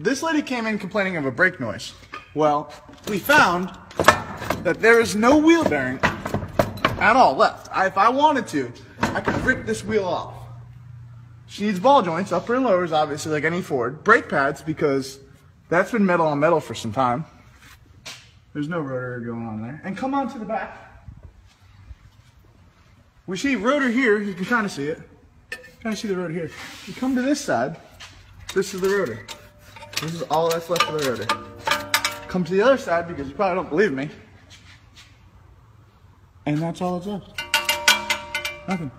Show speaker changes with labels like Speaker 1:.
Speaker 1: This lady came in complaining of a brake noise. Well, we found that there is no wheel bearing at all left. If I wanted to, I could rip this wheel off. She needs ball joints, upper and lowers, obviously, like any Ford. Brake pads, because that's been metal on metal for some time. There's no rotor going on there. And come on to the back. We see rotor here. You can kind of see it. Kind of see the rotor here. You come to this side. This is the rotor. This is all that's left of the rotor. Come to the other side, because you probably don't believe me. And that's all that's left. Nothing.